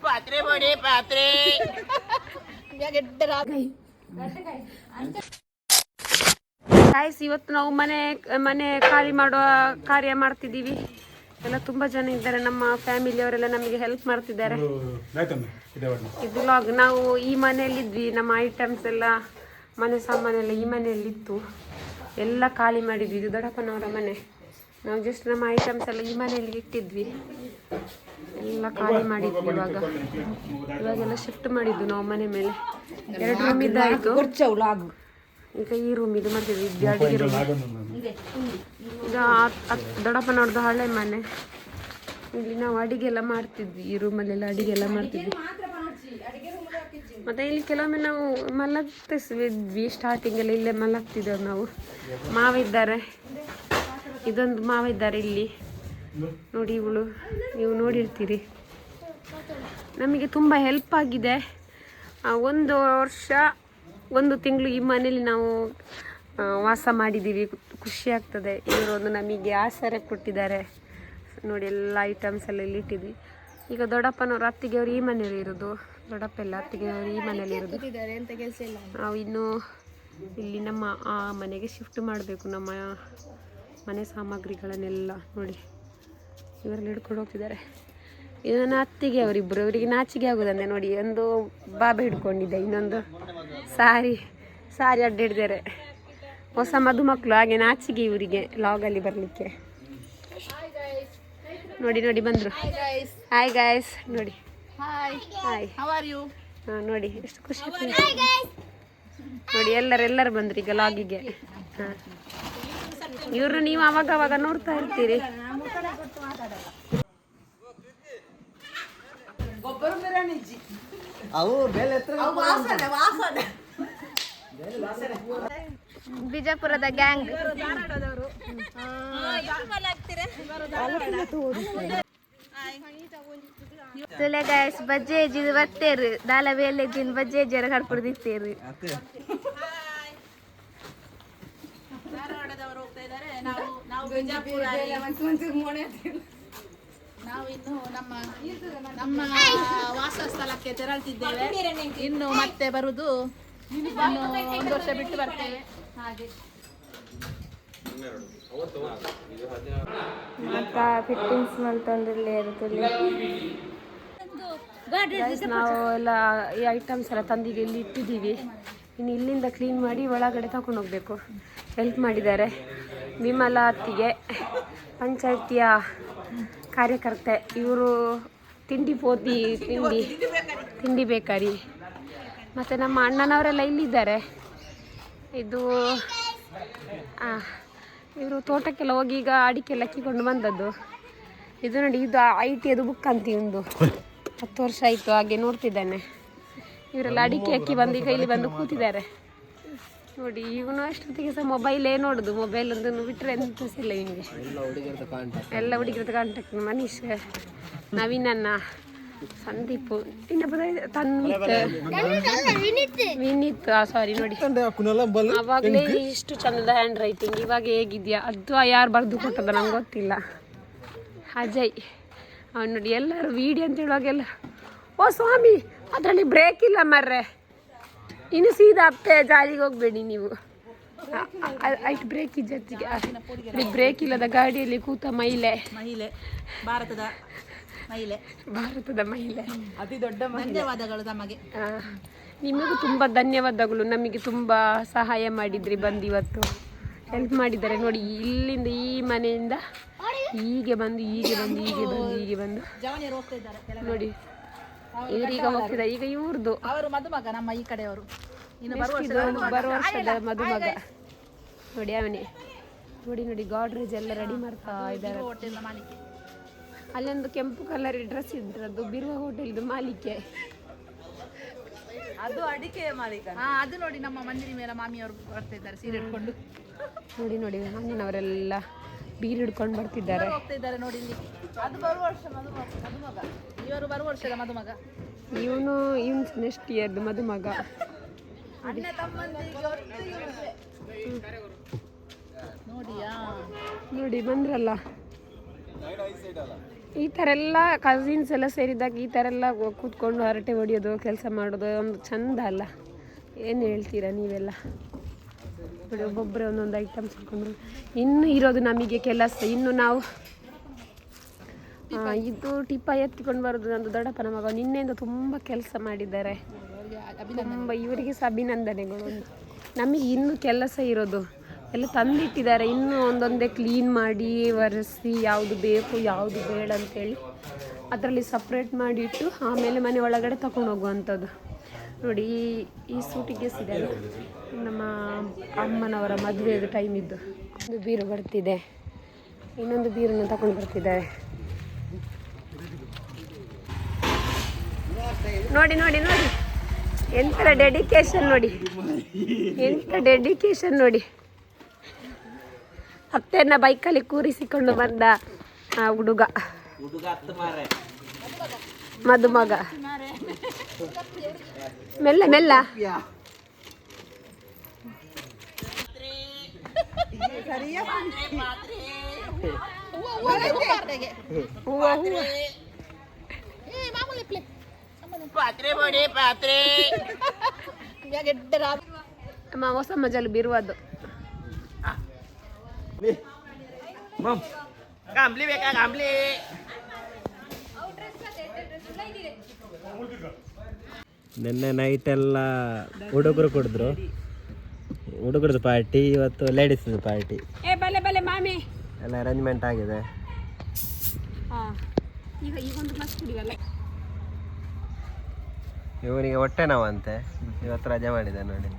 ಪಾತ್ರೆ ಬಡಿ ಪಾತ್ರೆ ಗಾಯ್ಸ್, ಇವತ್ತು ನಾವು ಮನೆ ಖಾಲಿ ಮಾಡುವ ಕಾರ್ಯ ಮಾಡ್ತಿದ್ದೀವಿ. ಎಲ್ಲ ತುಂಬಾ ಜನ ಇದ್ದಾರೆ, ನಮ್ಮ ಫ್ಯಾಮಿಲಿಯವರೆಲ್ಲ ನಮಗೆ ಹೆಲ್ಪ್ ಮಾಡ್ತಿದ್ದಾರೆ. ಇದು ವ್ಲಾಗ್. ನಾವು ಈ ಮನೆಯಲ್ಲಿದ್ವಿ, ನಮ್ಮ ಐಟಮ್ಸ್ ಎಲ್ಲ ಮನೆ ಸಾಮಾನೆಲ್ಲ ಈ ಮನೆಯಲ್ಲಿತ್ತು, ಎಲ್ಲ ಖಾಲಿ ಮಾಡಿದ್ವಿ. ಇದು ದೊಡ್ಡಪ್ಪನವರ ಮನೆ. ನಾವು ಜಸ್ಟ್ ನಮ್ಮ ಐಟಮ್ಸ್ ಎಲ್ಲ ಈ ಮನೆಯಲ್ಲಿ ಇಟ್ಟಿದ್ವಿ, ಎಲ್ಲ ಖಾಲಿ ಮಾಡಿದ್ವಿ. ಇವಾಗೆಲ್ಲ ಶಿಫ್ಟ್ ಮಾಡಿದ್ದು ನಾವು ಮನೆ ಮೇಲೆ. 2 ರೂಮ್ ಇದ್ದಾಯಿತು. ಈಗ ಈ ರೂಮ್ ಇದು ಮಾಡ್ತಿದ್ವಿ, ಅಡಿಗೆ ರೂಮ್. ಇದು ದೊಡ್ಡಪ್ಪನವ್ರದ್ದು ಹಳೆ ಮನೆ. ಇಲ್ಲಿ ನಾವು ಅಡಿಗೆ ಎಲ್ಲ ಮಾಡ್ತಿದ್ವಿ, ಈ ರೂಮಲ್ಲೆಲ್ಲ ಅಡಿಗೆ ಎಲ್ಲ ಮಾಡ್ತಿದ್ವಿ. ಮತ್ತೆ ಇಲ್ಲಿ ಕೆಲವೊಮ್ಮೆ ನಾವು ಮಲಗ್ತಿದ್ವಿ, ಸ್ಟಾರ್ಟಿಂಗ್ ಎಲ್ಲ ಇಲ್ಲೇ ಮಲಗ್ತಿದ್ದೇವೆ ನಾವು. ಮಾವ ಇದ್ದಾರೆ, ಇದೊಂದು ಮಾವ ಇದ್ದಾರೆ ಇಲ್ಲಿ ನೋಡಿ. ಇವಳು ನೀವು ನೋಡಿರ್ತೀರಿ. ನಮಗೆ ತುಂಬ ಹೆಲ್ಪ್ ಆಗಿದೆ. 1 ವರ್ಷ 1 ತಿಂಗಳು ಈ ಮನೇಲಿ ನಾವು ವಾಸ ಮಾಡಿದ್ದೀವಿ. ಖುಷಿ ಆಗ್ತದೆ. ಇವರೊಂದು ನಮಗೆ ಆಸರೆ ಕೊಟ್ಟಿದ್ದಾರೆ ನೋಡಿ. ಎಲ್ಲ ಐಟಮ್ಸ್ ಎಲ್ಲ ಇಲ್ಲಿ ಇಟ್ಟಿದ್ವಿ. ಈಗ ದೊಡ್ಡಪ್ಪನವ್ರು ಅತ್ತಿಗೆಯವರು ಈ ಮನೇಲಿ ಇರೋದು. ದೊಡ್ಡಪ್ಪ ಎಲ್ಲ ಅತ್ತಿಗೆಯವರು ಈ ಮನೇಲಿ ಇರೋದು. ನಾವು ಇನ್ನು ಇಲ್ಲಿ ನಮ್ಮ ಆ ಮನೆಗೆ ಶಿಫ್ಟ್ ಮಾಡಬೇಕು. ನಮ್ಮ ಮನೆ ಸಾಮಗ್ರಿಗಳನ್ನೆಲ್ಲ ನೋಡಿ ಇವರೆಲ್ಲ ಹಿಡ್ಕೊಂಡು ಹೋಗ್ತಿದ್ದಾರೆ. ಇದು ನನ್ನ ಅತ್ತಿಗೆ ಅವರಿಬ್ಬರು. ಇವರಿಗೆ ನಾಚಿಗೆ ಆಗೋದಂದೆ ನೋಡಿ. ಒಂದು ಬಾಬೆ ಹಿಡ್ಕೊಂಡಿದ್ದೆ, ಇನ್ನೊಂದು ಸಾರಿ ಅಡ್ಡ ಹಿಡ್ದಾರೆ. ಹೊಸ ಮದುಮಕ್ಕಳು, ಹಾಗೆ ನಾಚಿಗೆ ಇವರಿಗೆ ಲಾಗಲ್ಲಿ ಬರಲಿಕ್ಕೆ. ನೋಡಿ ಬಂದರು. ಹಾಯ್ ಗಾಯ್ಸ್ ನೋಡಿ. ಹಾಯ್, ನೋಡಿ ಎಷ್ಟು ಖುಷಿ ಆಗ್ತದೆ ನೋಡಿ. ಎಲ್ಲರೂ ಬಂದ್ರು ಈಗ ಲಾಗಿಗೆ. ಇವ್ರನ್ನ ನೀವು ಅವಾಗ ನೋಡ್ತಾ ಇರ್ತೀರಿ. ಬಿಜಾಪುರದ ಗ್ಯಾಂಗ್. ತುಲೆ ಗಾಯ್ಸ್ ಬಜ್ಜೇಜಿ ಬರ್ತೇರು. ದಾಲ ಬೇಲೆಜಿನ ಬಜ್ಜೇಜರ ಕಡ್ಕೊಡ್ದಿತ್ತೇರು. ನಾವು ಇನ್ನು ನಮ್ಮ ವಾಸ ಸ್ಥಳಕ್ಕೆ ತೆರಳುತ್ತಿದ್ದೇವೆ. ಇನ್ನು ಮತ್ತೆ ಬರುದು ಇನ್ನು 1 ವರ್ಷ ಬಿಟ್ಟು ಬರ್ತೇವೆ. ಹಾಗೆ ಫಿಟ್ಟಿಂಗ್ಸ್ ನಾವು ಎಲ್ಲ ಈ ಐಟಮ್ಸ್ ಎಲ್ಲ ತಂದಿಗೆ ಇಲ್ಲಿ ಇಟ್ಟಿದ್ದೀವಿ. ಇನ್ನು ಇಲ್ಲಿಂದ ಕ್ಲೀನ್ ಮಾಡಿ ಒಳಗಡೆ ತಗೊಂಡು ಹೋಗ್ಬೇಕು. ಹೆಲ್ಪ್ ಮಾಡಿದ್ದಾರೆ ವಿಮಲಾ ಅತ್ತಿಗೆ, ಪಂಚಾಯತಿಯ ಕಾರ್ಯಕರ್ತೆ. ಇವರು ತಿಂಡಿ ಬೇಕರಿ. ಮತ್ತು ನಮ್ಮ ಅಣ್ಣನವರೆಲ್ಲ ಇಲ್ಲಿದ್ದಾರೆ. ಇವರು ತೋಟಕ್ಕೆಲ್ಲ ಹೋಗಿ ಈಗ ಅಡಿಕೆಲ್ಲ ಅಕ್ಕಿಕೊಂಡು ಬಂದದ್ದು. ಇದು ನೋಡಿ, ಇದು IT ಅದು ಬುಕ್ ಅಂತೀವಿ. ಒಂದು 10 ವರ್ಷ ಆಯಿತು ಹಾಗೆ ನೋಡ್ತಿದ್ದಾನೆ. ಇವರೆಲ್ಲ ಅಡಿಕೆ ಅಕ್ಕಿ ಬಂದು ಈಗ ಇಲ್ಲಿ ಬಂದು ಕೂತಿದ್ದಾರೆ ನೋಡಿ. ಇವನು ಅಷ್ಟೊತ್ತಿಗೆ ಸಹ ಮೊಬೈಲೇ ನೋಡೋದು. ಮೊಬೈಲ್ ಒಂದು ಬಿಟ್ಟರೆ ಎಂತ ಇಲ್ಲ ಇವನಿಗೆ. ಎಲ್ಲ ಹುಡುಗಿರದ ಕಾಂಟ್ಯಾಕ್ಟ್. ಮನೀಶ್, ನವೀನನ್ನ, ಸಂದೀಪ್, ವಿನೀತ್. ಸಾರಿ ನೋಡಿ, ಅವಾಗಲೇ ಇಷ್ಟು ಚಂದದ ಹ್ಯಾಂಡ್ ರೈಟಿಂಗ್. ಇವಾಗ ಹೇಗಿದ್ಯಾ ಅದು ಯಾರು ಬರೆದು ಕೊಟ್ಟದ ನಂಗೆ ಗೊತ್ತಿಲ್ಲ. ಅಜಯ್ ಅವನು ನೋಡಿ. ಎಲ್ಲರೂ ವಿಡಿಯೋ ಅಂತ ಹೇಳುವಾಗೆಲ್ಲ ಓ ಸ್ವಾಮಿ ಅದರಲ್ಲಿ ಬ್ರೇಕ್ ಇಲ್ಲ ಮರ್ರೆ, ಇನ್ನು ಸೀದಾ ಅಪ್ಪೆ ಜಾಲಿಗೆ ಹೋಗ್ಬೇಡಿ ನೀವು. ಐಟ್ ಬ್ರೇಕ್ ಇದ್ದತ್ತಿಗೆ ಬ್ರೇಕ್ ಇಲ್ಲದ ಗಾಡಿಯಲ್ಲಿ ಕೂತ ಮಹಿಳೆ ಭಾರತದ ಮಹಿಳೆ. ಅತಿ ದೊಡ್ಡ ಧನ್ಯವಾದಗಳು ತಮಗೆ. ನಿಮಗೂ ತುಂಬ ಧನ್ಯವಾದಗಳು. ನಮಗೆ ತುಂಬ ಸಹಾಯ ಮಾಡಿದ್ರಿ, ಬಂದು ಇವತ್ತು ಹೆಲ್ಪ್ ಮಾಡಿದ್ದಾರೆ ನೋಡಿ. ಇಲ್ಲಿಂದ ಈ ಮನೆಯಿಂದ ಹೀಗೆ ಬಂದು ನೋಡಿ. ಇವರೀಗ ಹೋಗ್ತಿದ್ದಾರೆ. ಈಗ ಇವ್ರದ್ದು ಅವರು ಮದುಮಗ, ನಮ್ಮ ಈ ಕಡೆಯವರು. ಇನ್ನು ಬರುವ ವರ್ಷದ ಮದುಮಗ ನೋಡಿ. ಅವನೇ ನೋಡಿ. ಗಾಡ್ರೇಜ್ ಎಲ್ಲ ರೆಡಿ ಮಾಡ್ತಾ ಇದ್ದಾರೆ. ಅಲ್ಲೊಂದು ಕೆಂಪು ಕಲರ್ ಡ್ರೆಸ್ ಇದ್ರದ್ದು ಬಿರುವ ಹೋಟೆಲ್ದು ಮಾಲಿಕೆ. ಅದು ಅಡಿಕೆಯ ಮಾಲೀಕ. ಅದು ನೋಡಿ ನಮ್ಮ ಮಂದಿರ ಮೇಲೆ ಮಾಮಿಯವರು ಬರ್ತಾ ಇದ್ದಾರೆ ಸೀರೆ ಇಟ್ಕೊಂಡು. ನೋಡಿ ಅಣ್ಣನವರೆಲ್ಲ ಬೀರು ಹಿಡ್ಕೊಂಡು ಬರ್ತಿದ್ದಾರೆ. ಹೋಗ್ತಿದ್ದಾರೆ ನೋಡಿ ಇಲ್ಲಿ. ಅದು ಬರುವ ವರ್ಷ ಮದುಮಗ. ಇವರು ಬರುವ ವರ್ಷದ ಮದುಮಗ. ಇವನು ನೆಕ್ಸ್ಟ್ ಇಯರ್ದು ಮದುಮಗ. ಅಣ್ಣ ತಮ್ಮಂದಿಗೆ ನೋಡಿ ಬಂದ್ರಲ್ಲ. ಈ ಥರ ಎಲ್ಲ ಕಸಿನ್ಸ್ ಎಲ್ಲ ಸೇರಿದಾಗ ಈ ಥರ ಎಲ್ಲ ಕೂತ್ಕೊಂಡು ಹರಟೆ ಹೊಡಿಯೋದು ಕೆಲಸ ಮಾಡೋದು ಒಂದು ಚಂದ ಅಲ್ಲ. ಏನು ಹೇಳ್ತೀರಾ ನೀವೆಲ್ಲ? ನೋಡಿ ಒಬ್ಬೊಬ್ಬರೇ ಒಂದೊಂದು ಐಟಮ್ಸ್ ಇಟ್ಕೊಂಡ್ರು. ಇನ್ನು ಇರೋದು ನಮಗೆ ಕೆಲಸ. ಇನ್ನು ನಾವು ಇದು ಟಿಪ್ಪ ಎತ್ತಿಕೊಂಡು ಬರೋದು ನಂದು ದೊಡ್ಡಪ್ಪನ ಮಗ. ನಿನ್ನೆಯಿಂದ ತುಂಬ ಕೆಲಸ ಮಾಡಿದ್ದಾರೆ. ತುಂಬ ಇವರಿಗೆ ಸಹ ಅಭಿನಂದನೆಗಳು. ನಮಗೆ ಇನ್ನೂ ಕೆಲಸ ಇರೋದು ಎಲ್ಲ ತಂದಿಟ್ಟಿದ್ದಾರೆ. ಇನ್ನೂ ಒಂದೊಂದೇ ಕ್ಲೀನ್ ಮಾಡಿ ಒರೆಸಿ ಯಾವುದು ಬೇಕು ಯಾವುದು ಬೇಡ ಅಂತೇಳಿ ಅದರಲ್ಲಿ ಸಪ್ರೇಟ್ ಮಾಡಿಟ್ಟು ಆಮೇಲೆ ಮನೆ ಒಳಗಡೆ ತಗೊಂಡು ಹೋಗುವಂಥದ್ದು. ನೋಡಿ ಈ ಸೂಟಿಗೇಸ್ ಇದೆ, ನಮ್ಮ ಅಮ್ಮನವರ ಮದುವೆದು ಟೈಮ್ ಇದ್ದು. ಒಂದು ಬೀರು ಬರ್ತಿದೆ, ಇನ್ನೊಂದು ಬೀರನ್ನು ತಗೊಂಡು ಬರ್ತಿದ್ದಾರೆ. ನೋಡಿ ನೋಡಿ ನೋಡಿ ಎಂಥ ಡೆಡಿಕೇಶನ್ ನೋಡಿ, ಎಂಥ ಡೆಡಿಕೇಶನ್ ನೋಡಿ. ಅತ್ತೆಯನ್ನ ಬೈಕಲ್ಲಿ ಕೂರಿಸಿಕೊಂಡು ಬಂದ ಹುಡುಗ ಮದುಮಗ. ಮೆಲ್ಲ ಮೆಲ್ಲ. ಅಮ್ಮ ಹೊಸ ಮಜಲು ಬೀರುವುದು. ನಿನ್ನೆ ನೈಟ್ ಎಲ್ಲ ಹುಡುಗರು ಕುಡಿದ್ರು, ಹುಡುಗರದ್ದು ಪಾರ್ಟಿ, ಇವತ್ತು ಲೇಡೀಸ್ ಪಾರ್ಟಿ ಎಲ್ಲ ಅರೇಂಜ್ಮೆಂಟ್ ಆಗಿದೆ. ಇವನಿಗೆ ಹೊಟ್ಟೆ ನೋವಂತೆ, ಇವತ್ತು ರಜೆ ಮಾಡಿದೆ ನೋಡಿ.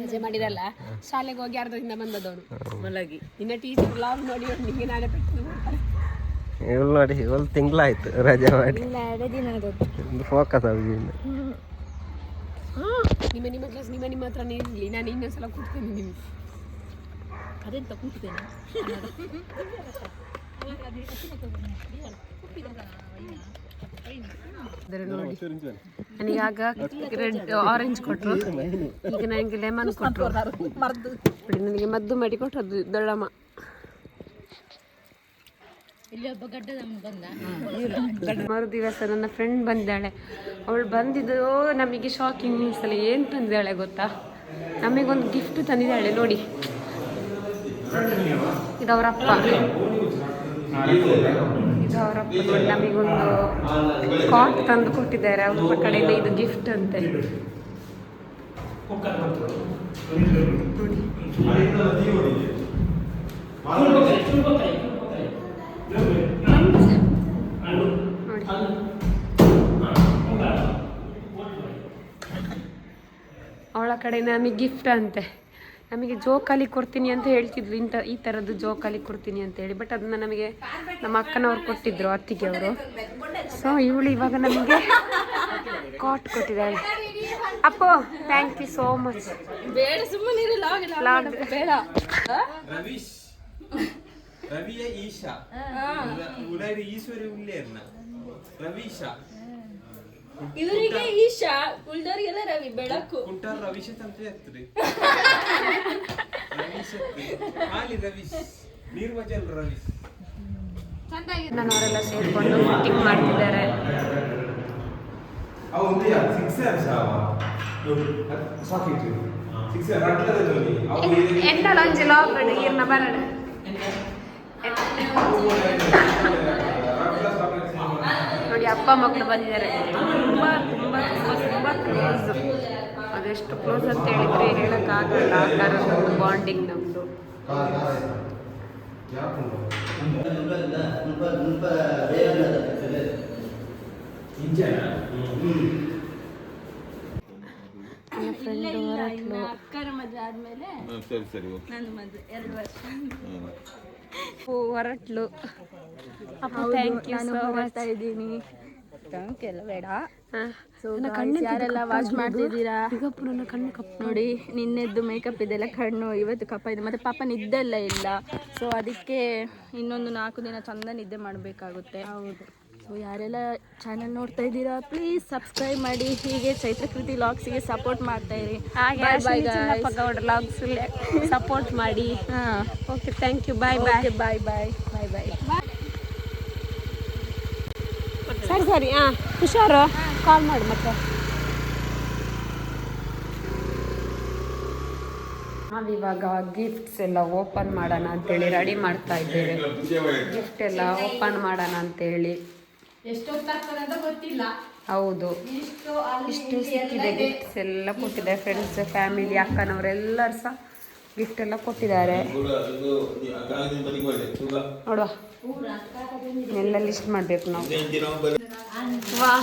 ರಜೆ ಮಾಡಿರಲ್ಲ, ಶಾಲೆಗೆ ಹೋಗಿ ಅರ್ಧದಿಂದ ಬಂದದವನು ಮಲಗಿ. ಇನ್ನು ಟೀಚರ್ ಲಾಗ್ ನೋಡಿ ನಿಮಗೆ ನಾಳೆ ಪೆಟ್ಟು ಇವಳು ನೋಡಿ, ಇವಳು ತಿಂಗಳಾಯ್ತು ರಜೆ ಮಾಡಿ. ಫೋಕಸ್ ಆಗಿದೆ. ನಿಮ್ಮ ಕ್ಲಾಸ್ ನಿಮ್ಮ ಹತ್ರನೇ ಇರಲಿ, ನಾನು ಇನ್ನೊಂದ್ಸಲ ಕೂತ್ಕೊಂಡು ನಿಮ್ಗೆ ಅದೆಂತ ಕೂತಿದ್ದೇನೆ. ನೋಡಿ ನನಗಾಗ ರೆಡ್ ಆರೆಂಜ್ ಕೊಟ್ಟರು, ಈಗ ನನಗೆ ಲೆಮನ್ ಕೊಟ್ಟರು. ನನಗೆ ಮದ್ದು ಮಾಡಿ ಕೊಟ್ಟದ್ದು ದೊಡ್ಡಮ್ಮ. ಮರು ದಿವಸ ನನ್ನ ಫ್ರೆಂಡ್ ಬಂದಿದ್ದಾಳೆ. ಅವಳು ಬಂದಿದ್ದು ನಮಗೆ ಶಾಕಿಂಗ್ ನ್ಯೂಸ್ ಅಲ್ಲಿ ಏನು ತಂದಿದ್ದಾಳೆ ಗೊತ್ತಾ? ನಮಗೊಂದು ಗಿಫ್ಟ್ ತಂದಿದ್ದಾಳೆ ನೋಡಿ. ಇದವರಪ್ಪ ನೋಡಿ, ನಮಗೊಂದು ಕಾಟ್ ತಂದು ಕೊಟ್ಟಿದ್ದಾರೆ ಅವ್ರ ಕಡೆಯಿಂದ. ಇದು ಗಿಫ್ಟ್ ಅಂತೆ ಅವಳ ಕಡೆ ನಮಗೆ ಗಿಫ್ಟ್ ಅಂತೆ. ನಮಗೆ ಜೋಕಾಲಿ ಕೊಡ್ತೀನಿ ಅಂತ ಹೇಳ್ತಿದ್ಲು, ಈ ಥರದ್ದು ಜೋಕಾಲಿ ಕೊಡ್ತೀನಿ ಅಂತ ಹೇಳಿ. ಬಟ್ ಅದನ್ನ ನಮಗೆ ನಮ್ಮ ಅಕ್ಕನವ್ರು ಕೊಟ್ಟಿದ್ರು, ಅತ್ತಿಗೆ ಅವರು. ಸೊ ಇವಳು ಇವಾಗ ನಮಗೆ ಕಾಟ್ ಕೊಟ್ಟಿದ್ದಾಳೆ. ಅಪ್ಪೋ ಥ್ಯಾಂಕ್ ಯು ಸೋ ಮಚ್. ಇವರಿಗೆ ಈಶಾ, ಉಳ್ದವ್ರಿಗೆಲ್ಲ ರವಿ. ಬೆಳಕು ರವೀಶ್ ಅಂತ ಹೇಳ್ತಾರೆ. ನನ್ನವರೆಲ್ಲ ಸೇರ್ಕೊಂಡು ಮೀಟಿಂಗ್ ಮಾಡ್ತಿದ್ದಾರೆ. ಎಂಟಲೊಂಜಿ ಲಾಗ್ಡ್ ಈರ್ನ ಬರಡು ನೋಡಿ. ಅಪ್ಪ ಮಕ್ಕಳು ಬಂದಿದ್ದಾರೆ. ತುಂಬ ತುಂಬ ತುಂಬ ತುಂಬ ಕ್ಲೋಸ್. ಅದೆಷ್ಟು ಕ್ಲೋಸ್ ಅಂತ ಹೇಳಿದ್ರೆ ಹೇಳೋಕ್ಕಾಗಲ್ಲ. ಆ ಥರದೊಂದು ಬಾಂಡಿಂಗ್ ನಮ್ಮದು. ಅಕ್ಕನ ಮದುವೆ ಆದ್ಮೇಲೆ ನನ್ನ ಮದುವೆ 2 ವರ್ಷ ಹೊರಟ್ಲು. Thank you so much. ಇದ್ದೀನಿ. ಎಲ್ಲ ಬೇಡ. ಯಾರೆಲ್ಲ ವಾಶ್ ಮಾಡ್ತಿದ್ದೀರಾ ನೋಡಿ. ನಿನ್ನೆದ್ದು ಮೇಕಪ್ ಇದೆಲ್ಲ ಕಣ್ಣು ಇವತ್ತು ಕಪ್ಪ ಇದೆ. ಮತ್ತೆ ಪಾಪ ನಿದ್ದೆಲ್ಲ ಇಲ್ಲ. ಸೊ ಅದಕ್ಕೆ ಇನ್ನೊಂದು 4 ದಿನ ಚಂದ ನಿದ್ದೆ ಮಾಡಬೇಕಾಗುತ್ತೆ. ಹೌದು. ಸೊ ಯಾರೆಲ್ಲ ಚಾನಲ್ ನೋಡ್ತಾ ಇದ್ದೀರಾ ಪ್ಲೀಸ್ ಸಬ್ಸ್ಕ್ರೈಬ್ ಮಾಡಿ. ಹೀಗೆ ಚೈತ್ರಕೃತಿ ಲಾಗ್ಸಿಗೆ ಸಪೋರ್ಟ್ ಮಾಡ್ತಾ ಇರಿ. ಸಪೋರ್ಟ್ ಮಾಡಿ. Okay thank you. Bye bye bye bye bye bye. ಸರಿ ಸರಿ ಹಾಂ ಹುಷಾರು ಕಾಲ್ ಮಾಡು ಮತ್ತೆ. ನಾವಿವಾಗ ಗಿಫ್ಟ್ಸ್ ಎಲ್ಲ ಓಪನ್ ಮಾಡೋಣ ಅಂತೇಳಿ ರೆಡಿ ಮಾಡ್ತಾ ಇದ್ದೇವೆ. ಗಿಫ್ಟ್ ಎಲ್ಲ ಓಪನ್ ಮಾಡೋಣ ಅಂತೇಳಿ. ಎಷ್ಟೊತ್ತಾಗ್ತದೆ ಅಂತ ಗೊತ್ತಿಲ್ಲ. ಹೌದು, ಇಷ್ಟು ಸಿಕ್ಕಿದೆ. ಗಿಫ್ಟ್ಸ್ ಎಲ್ಲ ಕೊಟ್ಟಿದ್ದಾರೆ. ಫ್ರೆಂಡ್ಸ್, ಫ್ಯಾಮಿಲಿ, ಅಕ್ಕನವರೆಲ್ಲರೂ ಸಹ ಗಿಫ್ಟ್ ಎಲ್ಲ ಕೊಟ್ಟಿದ್ದಾರೆ. ನೋಡುವ, ಎಲ್ಲ ಲಿಸ್ಟ್ ಮಾಡಬೇಕು ನಾವು. ವಾ,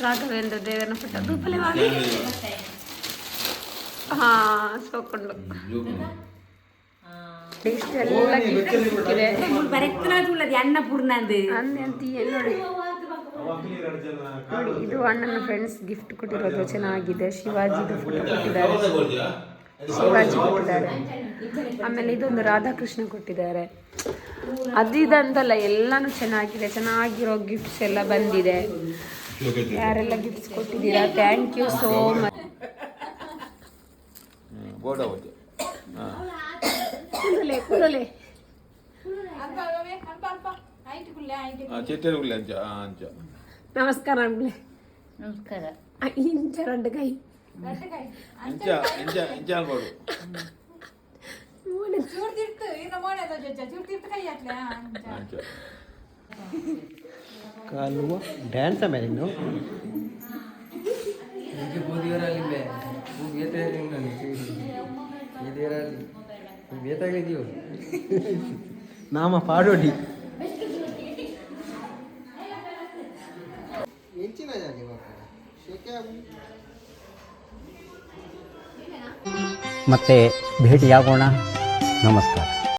ರಾಘವೇಂದ್ರ ದೇವರನ್ನ ಪಟ್ಟ ದೂಪಲೆ ಮಾಡಿ ಹಾಂ ಸೋಕೊಂಡು ಇಷ್ಟೆಲ್ಲ ಗಿಫ್ಟ್ ಸಿಕ್ಕಿದೆ. ಅನ್ನಂತೀಯ ನೋಡಿ ನೋಡಿ, ಇದು ಅಣ್ಣನ ಫ್ರೆಂಡ್ಸ್ ಗಿಫ್ಟ್ ಕೊಟ್ಟಿರೋದು ಚೆನ್ನಾಗಿದೆ. ಶಿವಾಜಿದು ಫೋಟೋ ಕೊಟ್ಟಿದ್ದಾರೆ, ಶಿವಾಜಿ ಕೊಟ್ಟಿದ್ದಾರೆ. ಆಮೇಲೆ ಇದೊಂದು ರಾಧಾಕೃಷ್ಣ ಕೊಟ್ಟಿದ್ದಾರೆ. ಅದು ಇದಂತಲ್ಲ, ಎಲ್ಲನೂ ಚೆನ್ನಾಗಿದೆ. ಚೆನ್ನಾಗಿರೋ ಗಿಫ್ಟ್ಸ್ ಎಲ್ಲ ಬಂದಿದೆ. ಯಾರೆಲ್ಲ ಗಿಫ್ಟ್ಸ್ ಕೊಟ್ಟಿದ್ದೀರಾ, ಥ್ಯಾಂಕ್ ಯು ಸೋ ಮಚ್. ನಮಸ್ಕಾರ ನಮಸ್ಕಾರ. ಇಂಚ ರೆಡ್ ಕೈ ಡ್ಯಾನ್ಸ್ ಮೇಲೆ ನೀವು ನಾಮ ಪಾಡೋಡಿ ಮತ್ತೆ ಭೇಟಿಯಾಗೋಣ. ನಮಸ್ಕಾರ.